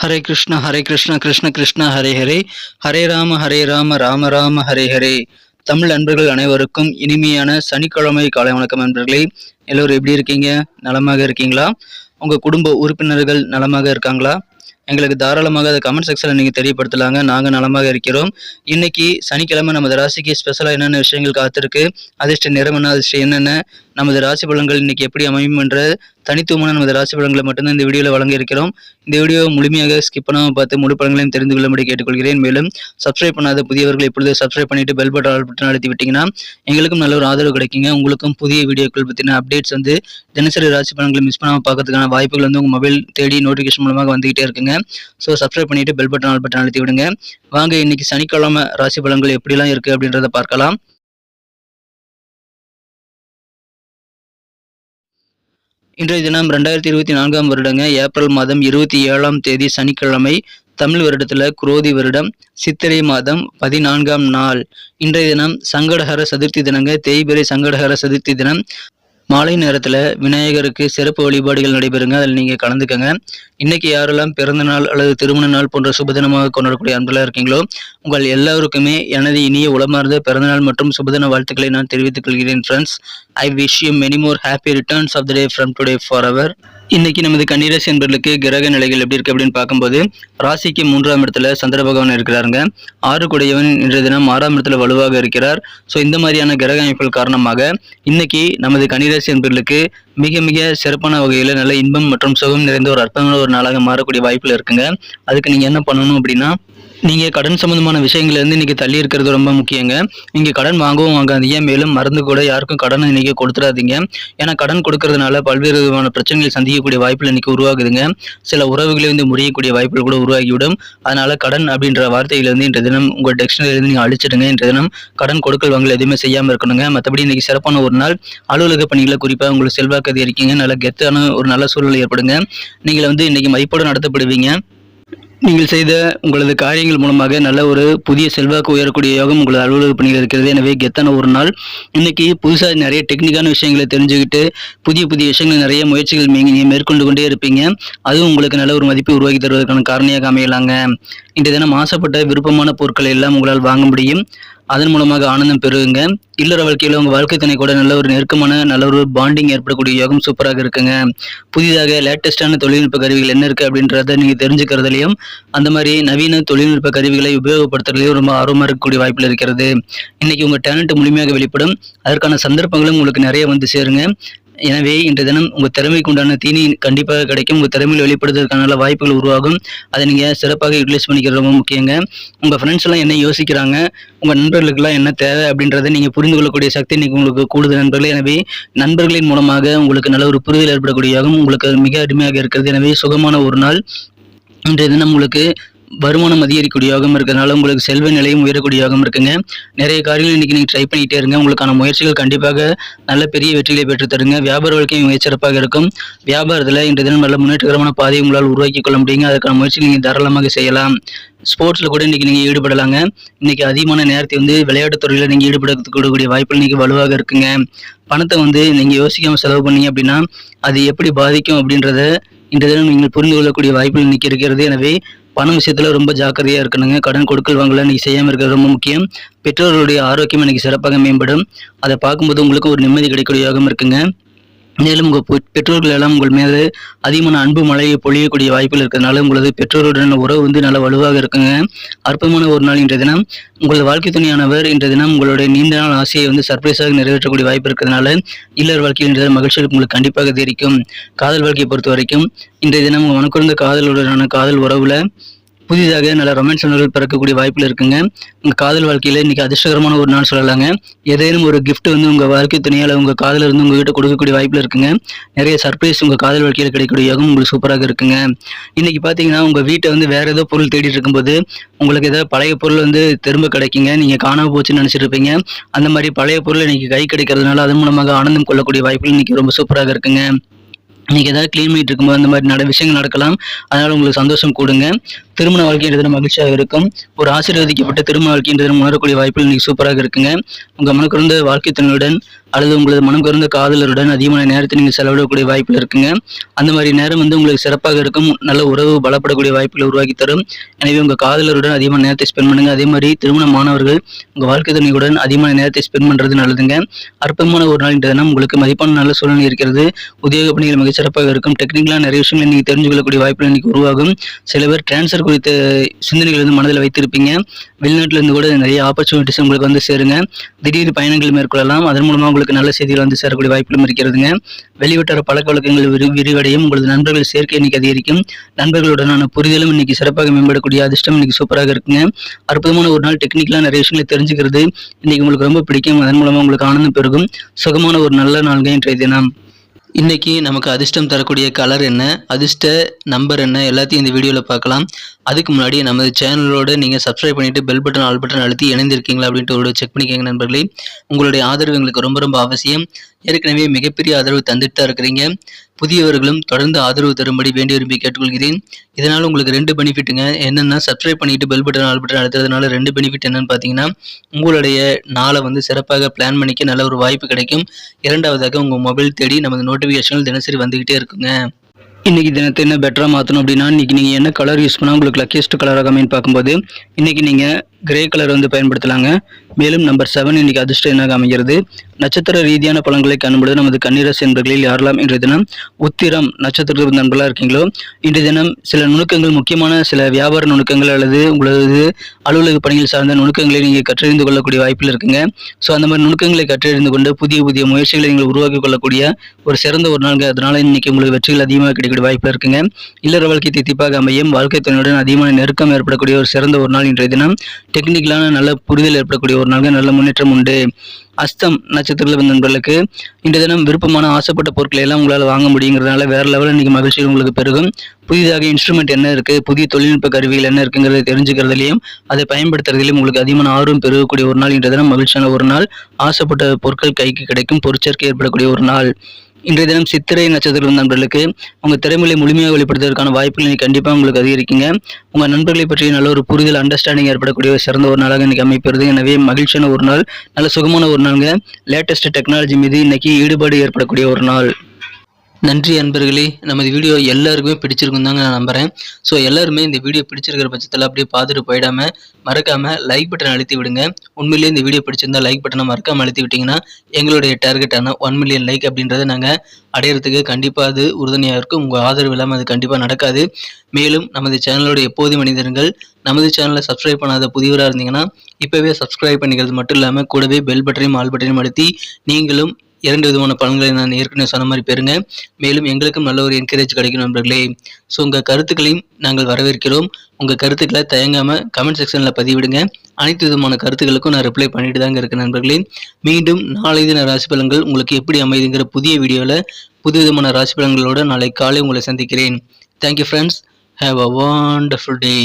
ஹரே கிருஷ்ண கிருஷ்ண கிருஷ்ண ஹரே ஹரே, ஹரே ராம ராம ராம ஹரே ஹரே. தமிழ் நண்பர்கள் அனைவருக்கும் இனிமையான சனிக்கிழமை காலை வணக்கம் நண்பர்களே. எல்லோரும் எப்படி இருக்கீங்க? நலமாக இருக்கீங்களா? உங்கள் குடும்ப உறுப்பினர்கள் நலமாக இருக்காங்களா? எங்களுக்கு தாராளமாக அதை கமெண்ட் செக்ஷனில் நீங்கள் தெரியப்படுத்தலாங்க. நாங்கள் நலமாக இருக்கிறோம். இன்னைக்கு சனிக்கிழமை நமது ராசிக்கு ஸ்பெஷலாக என்னென்ன விஷயங்கள் காத்திருக்கு, அதிர்ஷ்ட நிறம் என்ன, அதிர்ஷ்டம் என்னென்ன, நமது ராசி பலன்கள் இன்னைக்கு எப்படி அமையும் என்ற தனித்துவமான நமது ராசி பலன்களை மட்டும்தான் இந்த வீடியோவில் வழங்க இருக்கிறோம். இந்த வீடியோ முழுமையாக ஸ்கிப் பண்ணாமல் பார்த்து முழு பலன்களையும் தெரிந்து கொள்ளும்படி கேட்டுக்கொள்கிறேன். மேலும் சப்ஸ்கிரைப் பண்ணாத புதியவர்கள் இப்பொழுது சப்ஸ்கிரைப் பண்ணிட்டு பெல் பட்டன் அழுத்தி விட்டீங்கன்னா எங்களுக்கும் நல்ல ஒரு ஆதரவு கிடைக்குங்க. உங்களுக்கும் புதிய வீடியோக்கள் பற்றின அப்டேட்ஸ் தினசரி ராசி பலன்களை மிஸ் பண்ணாமல் பார்க்கறதுக்கான வாய்ப்புகள் உங்கள் மொபைல் தேடி நோட்டிஃபிகேஷன் மூலமாக வந்துகிட்டே இருக்குங்க. ஸோ சப்ஸ்கிரைப் பண்ணிட்டு பெல் பட்டன் அழுத்தி விடுங்க. வாங்க இன்னைக்கு சனிக்கிழமை ராசி பலன்கள் எப்படிலாம் இருக்கு அப்படின்றத பார்க்கலாம். இன்றைய தினம் 2024 வருடங்க ஏப்ரல் மாதம் 27ஆம் தேதி சனிக்கிழமை. தமிழ் வருடத்தில் குரோதி வருடம் சித்திரை மாதம் 14ஆம் நாள். இன்றைய தினம் சங்கடஹர சதுர்த்தி தினங்க. தேய்பிறை சங்கடஹர சதுர்த்தி தினம். மாலை நேரத்தில் விநாயகருக்கு சிறப்பு வழிபாடுகள் நடைபெறுங்க. அதில் நீங்கள் கலந்துக்கங்க. இன்னைக்கு யாரெல்லாம் பிறந்த நாள் அல்லது திருமண நாள் போன்ற சுபதினமாக கொண்டாடக்கூடிய அன்பர்களாக இருக்கீங்களோ உங்கள் எல்லாருக்குமே எனது இனிய உளமார்ந்த பிறந்தநாள் மற்றும் சுபதின வாழ்த்துக்களை நான் தெரிவித்துக் கொள்கிறேன். Friends, I wish you many more happy returns of the day from today forever. இன்னைக்கு நமது கன்னிராசி என்பர்களுக்கு கிரக நிலைகள் எப்படி இருக்கு அப்படின்னு பார்க்கும்போது, ராசிக்கு 3ஆம் இடத்துல சந்திர பகவான் இருக்கிறாருங்க. 6 கூடையவன் இன்றைய தினம் 6ஆம் இடத்துல வலுவாக இருக்கிறார். ஸோ இந்த மாதிரியான கிரக அமைப்புகள் காரணமாக இன்னைக்கு நமது கன்னிராசி என்பர்களுக்கு மிக மிக சிறப்பான வகையில் நல்ல இன்பம் மற்றும் சுகம் நிறைந்த ஒரு அற்புதமான ஒரு நாளாக மாறக்கூடிய வாய்ப்புகள் இருக்குங்க. அதுக்கு நீங்கள் என்ன பண்ணணும் அப்படின்னா, நீங்கள் கடன் சம்பந்தமான விஷயங்கள்லேருந்து இன்றைக்கி தள்ளி இருக்கிறது ரொம்ப முக்கியங்க. நீங்கள் கடன் வாங்கவும் வாங்காதீங்க. மேலும் மருந்து கூட யாருக்கும் கடனை இன்றைக்கி கொடுத்துடாதீங்க. ஏன்னா கடன் கொடுக்கறதுனால பல்வேறு விதமான பிரச்சனைகள் சந்திக்கக்கூடிய வாய்ப்புகள் இன்றைக்கி உருவாகுதுங்க. சில உறவுகளை முறியக்கூடிய வாய்ப்புகள் கூட உருவாகிவிடும். அதனால் கடன் அப்படின்ற வார்த்தையிலேருந்து இன்றைய தினம் உங்கள் டெக்ஷனரியிலேருந்து நீங்கள் அழிச்சிடுங்க. இன்றைய தினம் கடன் கொடுக்கல் வாங்கல் எதுவுமே செய்யாமல் இருக்கணுங்க. மற்றபடி இன்றைக்கி சிறப்பான ஒரு நாள். அலுவலக பணிகளை குறிப்பாக உங்களுக்கு செல்வாக்கு அதிகரிக்கீங்க. நல்ல கெத்தான ஒரு நல்ல சூழ்நிலை ஏற்படுங்க. நீங்கள் இன்றைக்கி மதிப்போடு நடத்தப்படுவீங்க. நீங்கள் செய்த உங்களது காரியங்கள் மூலமாக நல்ல ஒரு புதிய செல்வாக்கு உயரக்கூடிய யோகம் உங்களது அலுவலக பணிகள் இருக்கிறது. எனவே கெத்தான ஒரு நாள். இன்னைக்கு புதுசாக நிறைய டெக்னிக்கான விஷயங்களை தெரிஞ்சுக்கிட்டு புதிய புதிய விஷயங்கள் நிறைய முயற்சிகள் நீங்கள் மேற்கொண்டு கொண்டே இருப்பீங்க. அதுவும் உங்களுக்கு நல்ல ஒரு மதிப்பை உருவாக்கி தருவதற்கான காரணியாக அமையலாங்க. இன்றைய தினம் ஆசைப்பட்ட விருப்பமான பொருட்களை எல்லாம் உங்களால் வாங்க முடியும். அதன் மூலமாக ஆனந்தம் பெறுவீங்க. இல்லற வாழ்க்கையில் உங்கள் வாழ்க்கை துணை கூட நல்ல ஒரு நெருக்கமான நல்ல ஒரு பாண்டிங் ஏற்படக்கூடிய யோகம் சூப்பராக இருக்குங்க. புதிதாக லேட்டஸ்டான தொழில்நுட்ப கருவிகள் என்ன இருக்குது அப்படின்றத நீங்கள் தெரிஞ்சுக்கிறதுலையும் அந்த மாதிரி நவீன தொழில்நுட்ப கருவிகளை உபயோகப்படுத்துறதுலையும் ரொம்ப ஆர்வமாக இருக்கக்கூடிய வாய்ப்பில் இருக்கிறது. இன்னைக்கு உங்கள் டேலண்ட் முழுமையாக வெளிப்படும். அதற்கான சந்தர்ப்பங்களும் உங்களுக்கு நிறைய சேருங்க. எனவே இன்றைய தினம் உங்கள் திறமைக்கு உண்டான தீனி கண்டிப்பாக கிடைக்கும். உங்கள் திறமையில் வெளிப்படுத்துவதற்கான நல்ல வாய்ப்புகள் உருவாகும். அதை நீங்கள் சிறப்பாக யூட்டிலைஸ் பண்ணிக்கிறது ரொம்ப முக்கியங்க. உங்கள் ஃப்ரெண்ட்ஸ் எல்லாம் என்ன யோசிக்கிறாங்க, உங்கள் நண்பர்களுக்கெல்லாம் என்ன தேவை அப்படின்றத நீங்கள் புரிந்து கொள்ளக்கூடிய சக்தி இன்னைக்கு உங்களுக்கு கூடுதல் நண்பர்களே. எனவே நண்பர்களின் மூலமாக உங்களுக்கு நல்ல ஒரு புரிதல் ஏற்படக்கூடிய யோகம் உங்களுக்கு மிக அருமையாக இருக்கிறது. எனவே சுகமான ஒரு நாள். இன்றைய தினம் உங்களுக்கு வருமானம் அதிகரிக்கக்கூடிய யோகம் இருக்கிறதுனால உங்களுக்கு செல்வ நிலையும் உயரக்கூடிய யோகம் இருக்குங்க. நிறைய காரியங்கள் இன்னைக்கு நீங்கள் ட்ரை பண்ணிகிட்டே இருங்க. உங்களுக்கான முயற்சிகள் கண்டிப்பாக நல்ல பெரிய வெற்றிகளை பெற்று தருங்க. வியாபார வாழ்க்கையும் மிக சிறப்பாக இருக்கும். வியாபாரத்தில் இன்றைய தினம் நல்ல முன்னேற்றகரமான பாதையை உங்களால் உருவாக்கி கொள்ள முடியுங்க. அதற்கான முயற்சிகள் நீங்கள் தாராளமாக செய்யலாம். ஸ்போர்ட்ஸில் கூட இன்றைக்கி நீங்கள் ஈடுபடலாங்க. இன்றைக்கி அதிகமான நேரத்தை விளையாட்டுத் துறையில் நீங்கள் ஈடுபடக்கூடிய வாய்ப்புகள் இன்றைக்கி வலுவாக இருக்குங்க. பணத்தை நீங்கள் யோசிக்காமல் செலவு பண்ணீங்க அப்படின்னா அது எப்படி பாதிக்கும் அப்படின்றத இன்றைய தினம் நீங்கள் புரிந்து கொள்ளக்கூடிய வாய்ப்புகள் இன்றைக்கி இருக்கிறது. எனவே பணம் விஷயத்தில் ரொம்ப ஜாக்கிரதையாக இருக்கணுங்க. கடன் கொடுக்கல் வாங்கல நீங்கள் செய்யாமல் இருக்கிறது ரொம்ப முக்கியம். பெற்றோர்களுடைய ஆரோக்கியம் இன்றைக்கி சிறப்பாக மேம்படும். அதை பார்க்கும்போது உங்களுக்கு ஒரு நிம்மதி கிடைக்கக்கூடிய யோகம் இருக்குங்க. மேலும் உங்கள் பெற்றோர்கள் எல்லாம் உங்கள் மேலே அதிகமான அன்பு மழையை பொழியக்கூடிய வாய்ப்புகள் இருக்கிறதுனால உங்களது பெற்றோருடன் உறவு நல்ல வலுவாக இருக்குங்க. அற்புதமான ஒரு நாள் இன்றைய தினம். உங்களது வாழ்க்கை துணையானவர் இன்றைய தினம் உங்களுடைய நீண்ட நாள் ஆசையை சர்ப்ரைஸாக நிறைவேற்றக்கூடிய வாய்ப்பு இருக்கிறதுனால இல்லற வாழ்க்கையில் இன்றைய மகிழ்ச்சிகள் உங்களுக்கு கண்டிப்பாக தெரிவிக்கும். காதல் வாழ்க்கையை பொறுத்த வரைக்கும் இன்றைய தினம் உங்கள் மனக்குறந்த காதலுடனான காதல் உறவுல புதிதாக நல்ல ரொமான்ஸ் உணர்வுகள் பிறக்கக்கூடிய வாய்ப்பில் இருக்குங்க. உங்கள் காதல் வாழ்க்கையில் இன்றைக்கி அதிர்ஷ்டகரமான ஒரு நாள் சொல்லலாங்க. ஏதேனும் ஒரு கிஃப்ட் உங்கள் வாழ்க்கை துணையால் உங்கள் காதலில் இருந்து உங்கள்கிட்ட கொடுக்கக்கூடிய வாய்ப்பில் இருக்குங்க. நிறைய சர்ப்ரைஸ் உங்கள் காதல் வாழ்க்கையில் கிடைக்கக்கூடிய யோகம் உங்களுக்கு சூப்பராக இருக்குங்க. இன்றைக்கி பார்த்தீங்கன்னா உங்கள் வீட்டை வேறு ஏதோ பொருள் தேடிட்டு இருக்கும்போது உங்களுக்கு ஏதாவது பழைய பொருள் திரும்ப கிடைக்குங்க. நீங்கள் காணாமல் போச்சுன்னு நினச்சிட்டு இருப்பீங்க. அந்த மாதிரி பழைய பொருள் இன்றைக்கி கை கிடைக்கிறதுனால அதன் மூலமாக ஆனந்தம் கொள்ளக்கூடிய வாய்ப்புகள் இன்றைக்கி ரொம்ப சூப்பராக இருக்குங்க. இன்றைக்கி ஏதாவது க்ளீன் பண்ணிட்டு இருக்கும்போது அந்த மாதிரி விஷயங்கள் நடக்கலாம். அதனால் உங்களுக்கு சந்தோஷம் கூடுங்க. திருமண வாழ்க்கைன்றது மகிழ்ச்சியாக இருக்கும். ஒரு ஆசீர்வதிக்கப்பட்ட திருமண வாழ்க்கைன்றது உணரக்கூடிய வாய்ப்புகள் இன்னைக்கு சூப்பராக இருக்குங்க. உங்க மனக்குறந்த வாழ்க்கை துணையுடன் அல்லது உங்களது மனம் குறைந்த காதலருடன் அதிகமான நேரத்தை நீங்கள் செலவிடக்கூடிய வாய்ப்புகள் இருக்குங்க. அந்த மாதிரி நேரம் உங்களுக்கு சிறப்பாக இருக்கும். நல்ல உறவு பலப்படக்கூடிய வாய்ப்புகளை உருவாக்கி தரும். எனவே உங்க காதலருடன் அதிகமான நேரத்தை ஸ்பெண்ட் பண்ணுங்க. அதே மாதிரி திருமணமானவர்கள் உங்க வாழ்க்கை துணையுடன் அதிகமான நேரத்தை ஸ்பெண்ட் பண்றது நல்லதுங்க. அற்புதமான ஒரு நாள் இன்றைய தினம் உங்களுக்கு மதிப்பான நல்ல சூழ்நிலை இருக்கிறது. உத்தியோக பணிகள் மிகச் சிறப்பாக இருக்கும். டெக்னிக்கலா நிறைய விஷயங்கள் நீங்க தெரிஞ்சு கொள்ளக்கூடிய வாய்ப்புகள் இன்னைக்கு உருவாகும். சில பேர் டிரான்ஸ்ஃபர் குறித்த சிந்தனைகள் மனதில் வைத்திருப்பீங்க. வெளிநாட்டில இருந்து கூட நிறைய ஆப்பர்ச்சுனிட்டிஸ் உங்களுக்கு சேருங்க. திடீர் பயணங்கள் மேற்கொள்ளலாம். அதன் மூலமா உங்களுக்கு நல்ல செய்திகள் சேரக்கூடிய வாய்ப்புகளும் இருக்கிறதுங்க. வெளிவட்டார பழக்க வழக்கங்கள் விரிவடையும். உங்களது நண்பர்கள் சேர்க்கை இன்னைக்கு அதிகரிக்கும். நண்பர்களுடனான புரிதலும் இன்னைக்கு சிறப்பாக மேம்படக்கூடிய அதிர்ஷ்டம் இன்னைக்கு சூப்பராக இருக்குங்க. அற்புதமான ஒரு நாள். டெக்னிக்கலா நிறைய விஷயங்களை தெரிஞ்சுக்கிறது இன்னைக்கு உங்களுக்கு ரொம்ப பிடிக்கும். அதன் மூலமா உங்களுக்கு ஆனந்தம் பெருகும். சுகமான ஒரு நல்ல நாள்கள் இன்றைய தினம். இன்னைக்கு நமக்கு அதிர்ஷ்டம் தரக்கூடிய கலர் என்ன, அதிர்ஷ்ட நம்பர் என்ன, எல்லாத்தையும் இந்த வீடியோவில் பார்க்கலாம். அதுக்கு முன்னாடி நமது சேனலோட நீங்கள் சப்ஸ்கிரைப் பண்ணிவிட்டு பெல் பட்டன் ஆல் பட்டன் அழுத்தி இணைந்திருக்கீங்களா அப்படின்ட்டு ஒரு செக் பண்ணிக்கோங்க நண்பர்களே. உங்களுடைய ஆதரவு எங்களுக்கு ரொம்ப ரொம்ப அவசியம். ஏற்கனவே மிகப்பெரிய ஆதரவு தந்துட்டு தான் இருக்கிறீங்க. புதியவர்களும் தொடர்ந்து ஆதரவு தரும்படி வேண்டி விரும்பி கேட்டுக்கொள்கிறேன். இதனால் உங்களுக்கு 2 பெனிஃபிட்டுங்க. என்னென்னா சப்ஸ்கிரைப் பண்ணிவிட்டு பெல் பட்டன் ஆல் பட்டன் அழுத்துறதுனால 2 பெனிஃபிட் என்னன்னு பார்த்தீங்கன்னா, உங்களுடைய நாளை சிறப்பாக பிளான் பண்ணிக்க நல்ல ஒரு வாய்ப்பு கிடைக்கும். இரண்டாவதாக உங்கள் மொபைல் தேடி நமது நோட்டிஃபிகேஷன்கள் தினசரி வந்துக்கிட்டே இருக்குங்க. இன்னைக்கு தினத்தை என்ன பெட்டராக மாற்றணும் அப்படின்னா, இன்னைக்கு நீங்கள் என்ன கலர் யூஸ் பண்ணால் உங்களுக்கு லக்கியஸ்ட் கலராக அமைன்னு பார்க்கும்போது இன்னைக்கு நீங்கள் கிரே கலர் பயன்படுத்தலாங்க. மேலும் நம்பர் 7 இன்னைக்கு அதிர்ஷ்டம் என்னாக அமைகிறது. நட்சத்திர ரீதியான பலன்களை காணும்பொழுது நமது கன்னிராசி என்பர்களில் யாரெல்லாம் இன்றைய தினம் உத்திரம் நட்சத்திரத்தில் நண்பர்களாக இருக்கீங்களோ, இன்றைய தினம் சில நுணுக்கங்கள், முக்கியமான சில வியாபார நுணுக்கங்கள் அல்லது உங்களது அலுவலக பணிகள் சார்ந்த நுணுக்கங்களை நீங்கள் கற்றறிந்து கொள்ளக்கூடிய வாய்ப்பில் இருக்குங்க. ஸோ அந்த மாதிரி நுணுக்கங்களை கற்றறிந்து கொண்டு புதிய புதிய முயற்சிகளை நீங்கள் உருவாக்கி கொள்ளக்கூடிய ஒரு சிறந்த ஒரு நாள். அதனால இன்னைக்கு உங்களுக்கு வெற்றிகள் அதிகமாக கிடைக்கக்கூடிய வாய்ப்பு இருக்குங்க. இல்லற வாழ்க்கை தித்திப்பாக அமையும். வாழ்க்கை துணையுடன் அதிகமான நெருக்கம் ஏற்படக்கூடிய ஒரு சிறந்த ஒரு நாள் இன்றைய தினம். டெக்னிக்கலான நல்ல புரிதல் ஏற்படக்கூடிய ஒரு நாள். நல்ல முன்னேற்றம் உண்டு. அஸ்தம் நட்சத்திரத்தில் நண்பர்களுக்கு இன்றைய தினம் விருப்பமான ஆசைப்பட்ட பொருட்களை எல்லாம் உங்களால் வாங்க முடியுங்கிறதுனால வேற லெவலில் இன்னைக்கு மகிழ்ச்சிகள் உங்களுக்கு பெருகும். புதிதாக இன்ஸ்ட்ருமெண்ட் என்ன இருக்கு, புதிய தொழில்நுட்ப கருவிகள் என்ன இருக்குங்கிறத தெரிஞ்சுக்கிறதுலையும் அதை பயன்படுத்துறதுலையும் உங்களுக்கு அதிகமான ஆர்வம் பெருகக்கூடிய ஒரு நாள் இன்றைய தினம். மகிழ்ச்சியான ஒரு நாள். ஆசைப்பட்ட பொருட்கள் கைக்கு கிடைக்கும். பொருட்சேர்க்கை ஏற்படக்கூடிய ஒரு நாள். இன்றைய தினம் சித்திரை நட்சத்திரம் நண்பர்களுக்கு உங்கள் திறமையை முழுமையாக வெளிப்படுத்துவதற்கான வாய்ப்புகள் கண்டிப்பாக உங்களுக்கு அதிகரிக்குங்க. உங்கள் நண்பர்களை பற்றி நல்ல ஒரு புரிதல், அண்டர்ஸ்டாண்டிங் ஏற்படக்கூடிய ஒரு சிறந்த ஒரு நாளாக இன்னைக்கு அமைப்பது. எனவே மகிழ்ச்சியான ஒரு நாள், நல்ல சுகமான ஒரு நாளுங்க. லேட்டஸ்ட் டெக்னாலஜி மீது இன்னைக்கு ஈடுபாடு ஏற்படக்கூடிய ஒரு நாள். நன்றி அன்பர்களே. நமது வீடியோ எல்லாருக்குமே பிடிச்சிருக்கும் தாங்க நான் நம்புகிறேன். ஸோ எல்லாருமே இந்த வீடியோ பிடிச்சிருக்கிற பட்சத்தில் அப்படியே பார்த்துட்டு போயிடாமல் மறக்காமல் லைக் பட்டன் அழுத்தி விடுங்க. உண்மையிலேயே இந்த வீடியோ பிடிச்சிருந்தா லைக் பட்டனை மறக்காமல் அழுத்தி விட்டிங்கன்னா எங்களுடைய டார்கெட்டான 1 மில்லியன் லைக் அப்படின்றத நாங்கள் அடையிறதுக்கு கண்டிப்பாக அது உறுதுணையாக இருக்கும். உங்கள் ஆதரவு இல்லாமல் அது கண்டிப்பாக நடக்காது. மேலும் நமது சேனலோட எப்போது மனிதர்கள் நமது சேனலை சப்ஸ்கிரைப் பண்ணாத புதியவராக இருந்தீங்கன்னா இப்போவே சப்ஸ்கிரைப் பண்ணிக்கிறது மட்டும் இல்லாமல் கூடவே பெல் பட்டனையும் ஆல் பட்டனையும் அழுத்தி நீங்களும் 2 விதமான பலன்களை நான் ஏற்கனவே சொன்ன மாதிரி பெறுங்க. மேலும் எங்களுக்கும் நல்ல ஒரு என்கரேஜ் கிடைக்கும் நண்பர்களே. ஸோ உங்கள் கருத்துக்களையும் நாங்கள் வரவேற்கிறோம். உங்கள் கருத்துக்களை தயங்காமல் கமெண்ட் செக்ஷனில் பதிவிடுங்க. அனைத்து விதமான கருத்துக்களுக்கும் நான் ரிப்ளை பண்ணிட்டு தாங்க இருக்கேன் நண்பர்களே. மீண்டும் நாளை தின ராசி பலன்கள் உங்களுக்கு எப்படி அமைதுங்கிற புதிய வீடியோவில் புது விதமான ராசி பலன்களோடு நாளை காலை உங்களை சந்திக்கிறேன். Thank you friends. Have a wonderful day.